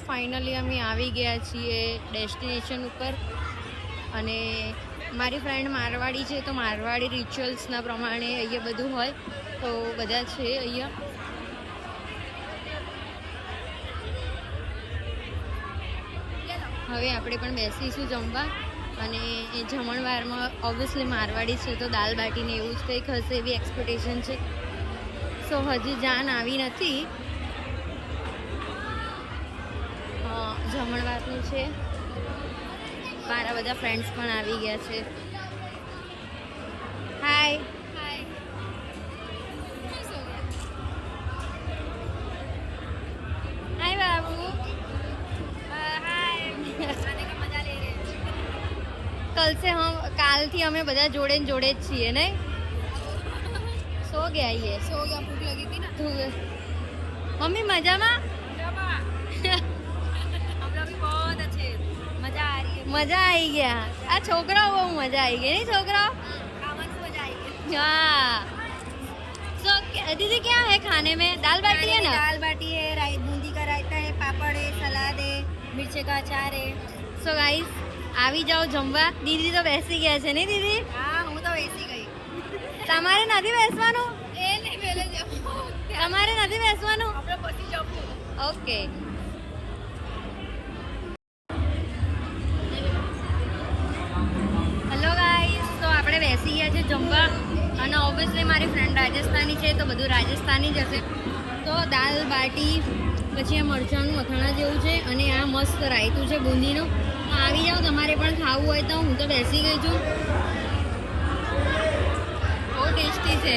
Finally અમે આવી ગયા છીએ ડેસ્ટિનેશન ઉપર અને મારી ફ્રેન્ડ મારવાડી છે તો મારવાડી રિચ્યુઅલ્સના પ્રમાણે અહીંયા બધું હોય તો બધા છે અહીંયા. હવે આપણે પણ બેસીશું જમવા અને એ જમણવારમાં ઓબ્વિયસલી મારવાડી છે તો દાલ બાટીને એવું જ કંઈક હશે એવી એક્સપેક્ટેશન છે. સો હજી જાન આવી નથી. જમણવારનું છે. મારા બધા ફ્રેન્ડ્સ પણ આવી ગયા છે. હાય हाय बाबू કાલથી અમે બધા જોડે ને જોડે જ છીએ નહીં. સો ગયા ये भूख लगी थी ना. मम्मी मजाમાં हम लोग भी बहुत अच्छे. मजा आ रही है. मजा आई गया. આ છોકરાઓ બહુ મજા આવી ગઈ નહીં છોકરાઓ. खाવાનું मजा आई गई. हाँ. सो दीदी क्या है खाने में? दाल बाटी है ना? दाल बाटी है, बूंदी का रायता है, पापड़ है, सलाद है, मिर्चे का अचार है. સો ગાઈસ આવી જાઓ જમવા. દીદી તો બેસી ગયા છે નહીં દીદી? हाँ હું તો બેસી ગઈ. તમારે નથી બેસવાનું? એ નહીં પેલે જમો. તમારે નથી બેસવાનું? આપણે પછી જમવું. ઓકે. હેલો ગાઈસ, તો આપણે બેસી ગયા છે જમવા અને ઓબ્વિયસલી મારી ફ્રેન્ડ રાજસ્થાની છે તો બધું રાજસ્થાની જ હશે. તો દાલ બાટી પછી આ મરચાંનું અથાણા જેવું છે અને આ મસ્ત રાયતું છે બુંદીનું. આવી જાઓ તમારે પણ ખાવું હોય તો. હું તો બેસી ગઈ છું. બહુ ટેસ્ટી છે.